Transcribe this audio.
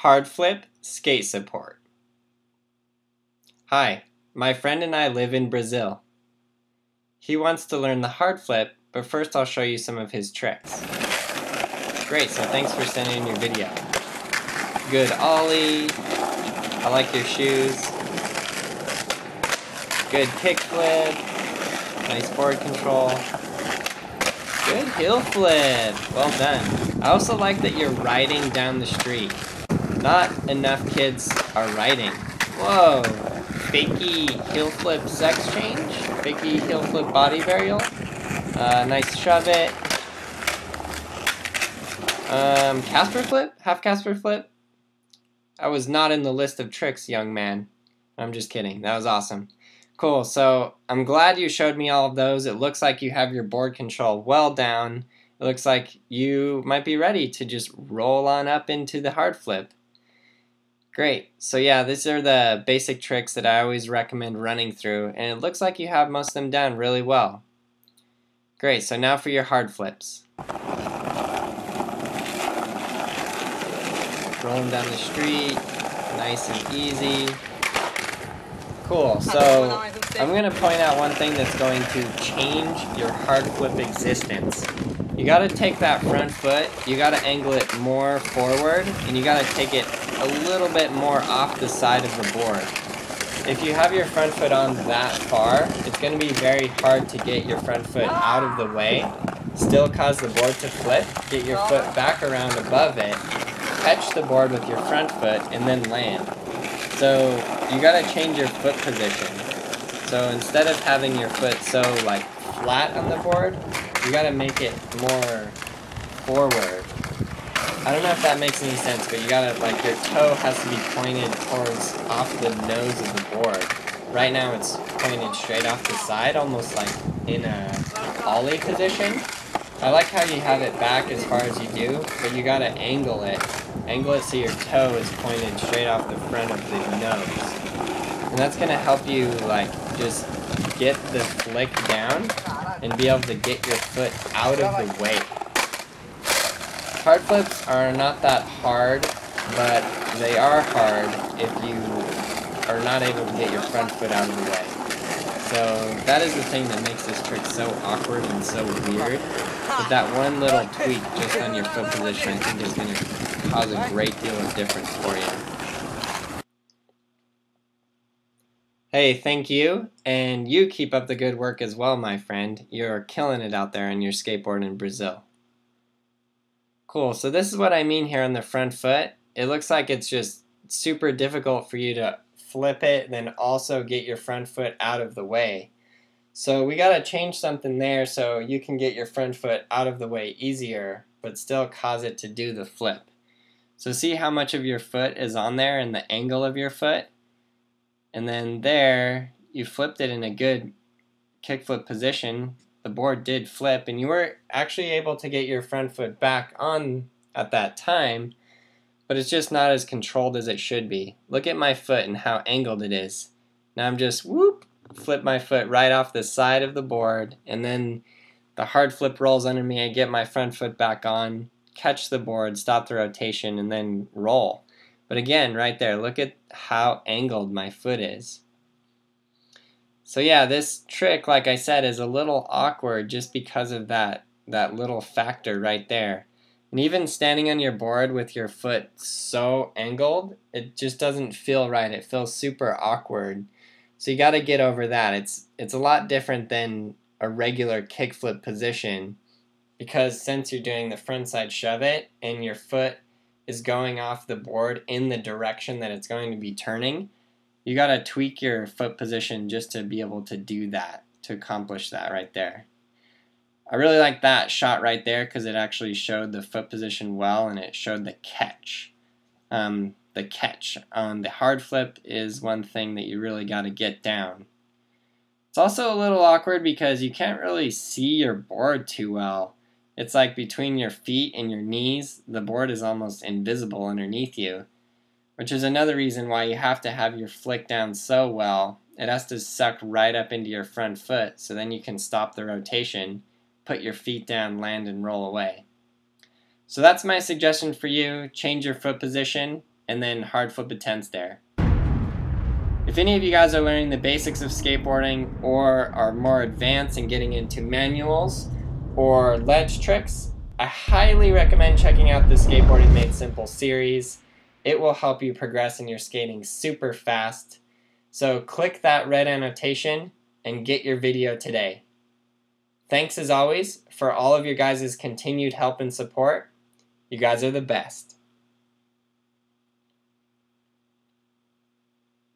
Hard flip, skate support. Hi, my friend and I live in Brazil. He wants to learn the hard flip, but first I'll show you some of his tricks. Great, so thanks for sending in your video. Good ollie. I like your shoes. Good kick flip. Nice board control. Good heel flip. Well done. I also like that you're riding down the street. Not enough kids are riding. Whoa. Fakey heel flip sex change. Fakey heel flip body varial. Nice shove it. Casper flip? Half Casper flip? I was not in the list of tricks, young man. I'm just kidding. That was awesome. Cool, so I'm glad you showed me all of those. It looks like you have your board control well down. It looks like you might be ready to just roll on up into the hard flip. Great. So yeah, these are the basic tricks that I always recommend running through, and it looks like you have most of them down really well. Great, so now for your hard flips. Rolling down the street, nice and easy. Cool, so I'm going to point out one thing that's going to change your hard flip existence. You got to take that front foot, you got to angle it more forward, and you got to take it a little bit more off the side of the board. If you have your front foot on that far, it's going to be very hard to get your front foot out of the way, still cause the board to flip, get your foot back around above it, catch the board with your front foot, and then land. So you gotta change your foot position. So instead of having your foot so like flat on the board, you gotta make it more forward. I don't know if that makes any sense, but you gotta, like, your toe has to be pointed towards off the nose of the board. Right now it's pointed straight off the side, almost like in a ollie position. I like how you have it back as far as you do, but you gotta angle it. Angle it so your toe is pointed straight off the front of the nose. And that's gonna help you, like, just get the flick down and be able to get your foot out of the way. Hard flips are not that hard, but they are hard if you are not able to get your front foot out of the way. So that is the thing that makes this trick so awkward and so weird. But that one little tweak just on your foot position, I think, is going to cause a great deal of difference for you. Hey, thank you, and you keep up the good work as well, my friend. You're killing it out there on your skateboard in Brazil. Cool, so this is what I mean here on the front foot. It looks like it's just super difficult for you to flip it, then also get your front foot out of the way. So we got to change something there so you can get your front foot out of the way easier, but still cause it to do the flip. So see how much of your foot is on there and the angle of your foot? And then there, you flipped it in a good kickflip position. The board did flip, and you were actually able to get your front foot back on at that time, but it's just not as controlled as it should be. Look at my foot and how angled it is. Now I'm just, whoop, flip my foot right off the side of the board, and then the hard flip rolls under me. I get my front foot back on, catch the board, stop the rotation, and then roll. But again, right there, look at how angled my foot is. So yeah, this trick, like I said, is a little awkward just because of that little factor right there. And even standing on your board with your foot so angled, it just doesn't feel right. It feels super awkward. So you got to get over that. It's a lot different than a regular kickflip position, because since you're doing the frontside shove it and your foot is going off the board in the direction that it's going to be turning, you got to tweak your foot position just to be able to do that, to accomplish that right there. I really like that shot right there because it actually showed the foot position well, and it showed the catch. The catch on the hard flip is one thing that you really got to get down. It's also a little awkward because you can't really see your board too well. It's like between your feet and your knees, the board is almost invisible underneath you, which is another reason why you have to have your flick down so well. It has to suck right up into your front foot, so then you can stop the rotation, put your feet down, land, and roll away. So that's my suggestion for you. Change your foot position. and then hard flip a 10 stair. If any of you guys are learning the basics of skateboarding or are more advanced and getting into manuals or ledge tricks, I highly recommend checking out the Skateboarding Made Simple series. It will help you progress in your skating super fast. So click that red annotation and get your video today. Thanks as always for all of your guys' continued help and support. You guys are the best.